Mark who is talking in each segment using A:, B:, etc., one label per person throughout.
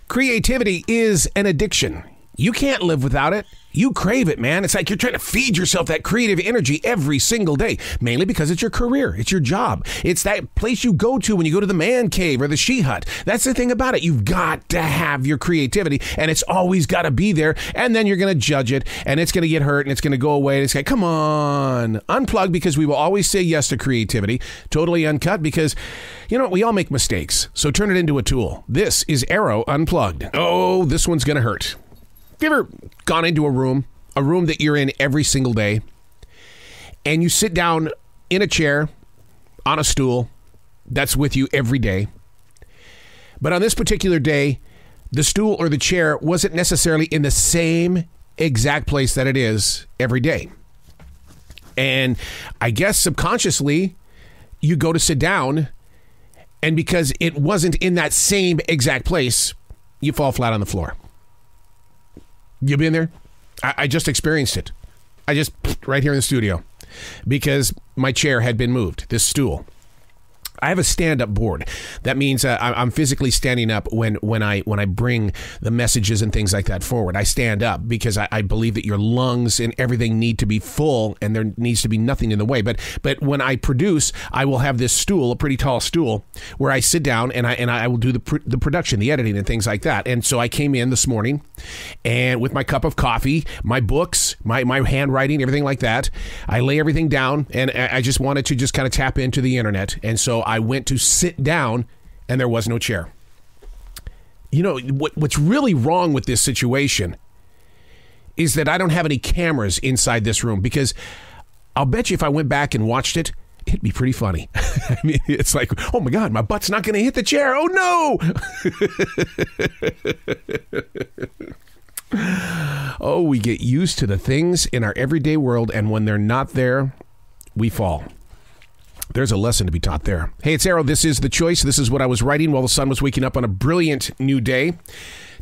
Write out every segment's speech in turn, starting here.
A: Creativity is an addiction. You can't live without it. You crave it, man. It's like you're trying to feed yourself that creative energy every single day, mainly because it's your career. It's your job. It's that place you go to when you go to the man cave or the she hut. That's the thing about it. You've got to have your creativity, and it's always got to be there. And then you're going to judge it, and it's going to get hurt, and it's going to go away. And it's like, come on, unplug, because we will always say yes to creativity. Totally uncut, because, you know, we all make mistakes. So turn it into a tool. This is Arroe Unplugged. Oh, this one's going to hurt. Have you ever gone into a room that you're in every single day, and you sit down in a chair, on a stool, that's with you every day, but on this particular day, the stool or the chair wasn't necessarily in the same exact place that it is every day? And I guess subconsciously, you go to sit down, and because it wasn't in that same exact place, you fall flat on the floor. You been there? I just experienced it. Right here in the studio, because my chair had been moved, this stool. I have a stand-up board. That means I'm physically standing up when I bring the messages and things like that forward. I stand up because I believe that your lungs and everything need to be full, and there needs to be nothing in the way. But when I produce, I will have this stool, a pretty tall stool, where I sit down and I will do the production, the editing, and things like that. And so I came in this morning, and with my cup of coffee, my books, my handwriting, everything like that, I lay everything down, and I just wanted to just kind of tap into the internet. And so I went to sit down, and there was no chair. You know, what's really wrong with this situation is that I don't have any cameras inside this room, because I'll bet you if I went back and watched it, it'd be pretty funny. I mean, it's like, oh my God, my butt's not going to hit the chair. Oh no. Oh, we get used to the things in our everyday world, and when they're not there, we fall. There's a lesson to be taught there. Hey, it's Arroe. This is The Choice. This is what I was writing while the sun was waking up on a brilliant new day.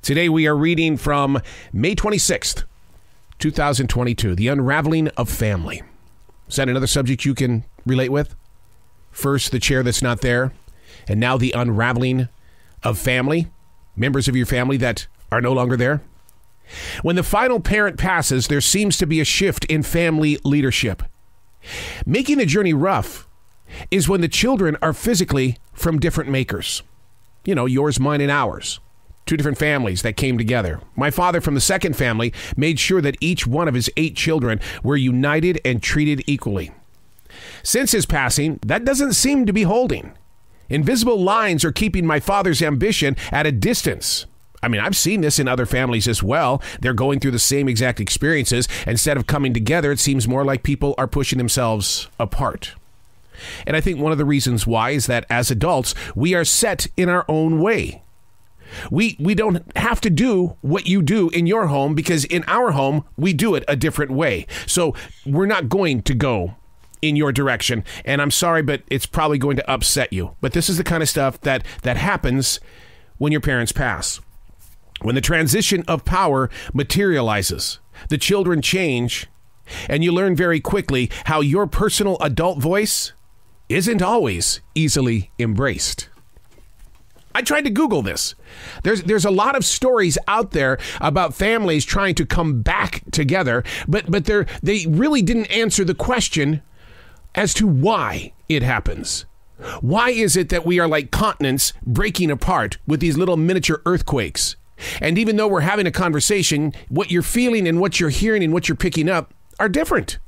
A: Today we are reading from May 26th, 2022, The Unraveling of Family. Is that another subject you can relate with? First, the chair that's not there, and now the unraveling of family, members of your family that are no longer there. When the final parent passes, there seems to be a shift in family leadership. Making the journey rough is when the children are physically from different makers. You know, yours, mine, and ours. Two different families that came together. My father from the second family made sure that each one of his 8 children were united and treated equally. Since his passing, that doesn't seem to be holding. Invisible lines are keeping my father's ambition at a distance. I mean, I've seen this in other families as well. They're going through the same exact experiences. Instead of coming together, it seems more like people are pushing themselves apart. And I think one of the reasons why is that as adults, we are set in our own way. We don't have to do what you do in your home, because in our home, we do it a different way. So we're not going to go in your direction. And I'm sorry, but it's probably going to upset you. But this is the kind of stuff that happens when your parents pass. When the transition of power materializes, the children change, and you learn very quickly how your personal adult voice isn't always easily embraced. I tried to Google this. There's a lot of stories out there about families trying to come back together, but they really didn't answer the question as to why it happens. Why is it that we are like continents breaking apart with these little miniature earthquakes? And even though we're having a conversation, what you're feeling and what you're hearing and what you're picking up are different.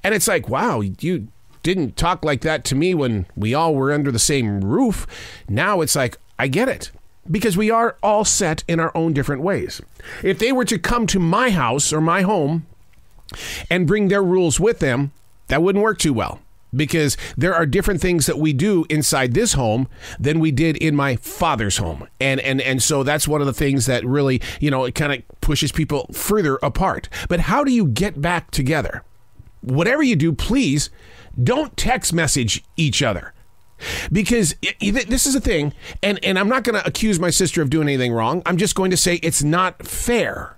A: And it's like, wow, you didn't talk like that to me when we all were under the same roof. Now it's like, I get it, because we are all set in our own different ways. If they were to come to my house or my home and bring their rules with them, that wouldn't work too well, because there are different things that we do inside this home than we did in my father's home. And so that's one of the things that really, you know, it kind of pushes people further apart. But how do you get back together? Whatever you do, please don't text message each other, because this is a thing. And I'm not going to accuse my sister of doing anything wrong. I'm just going to say it's not fair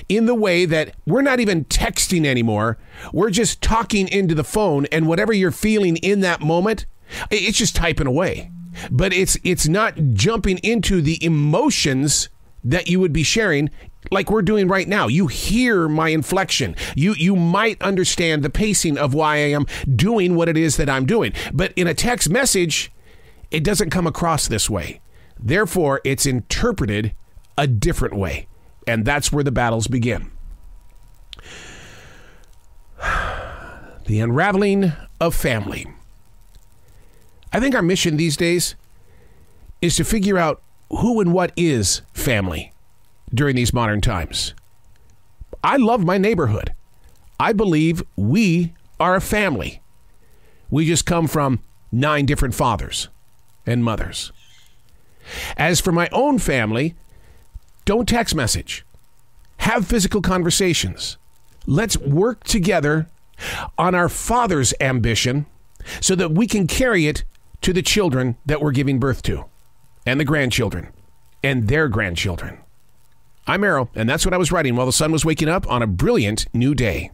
A: in the way that we're not even texting anymore. We're just talking into the phone, and whatever you're feeling in that moment, it's just typing away. But it's not jumping into the emotions that you would be sharing like we're doing right now. You hear my inflection. You might understand the pacing of why I am doing what it is that I'm doing. But in a text message, it doesn't come across this way. Therefore, it's interpreted a different way. And that's where the battles begin. The unraveling of family. I think our mission these days is to figure out who and what is family during these modern times. I love my neighborhood. I believe we are a family. We just come from 9 different fathers and mothers. As for my own family, don't text message. Have physical conversations. Let's work together on our Father's ambition so that we can carry it to the children that we're giving birth to, and the grandchildren, and their grandchildren. I'm Arroe, and that's what I was writing while the sun was waking up on a brilliant new day.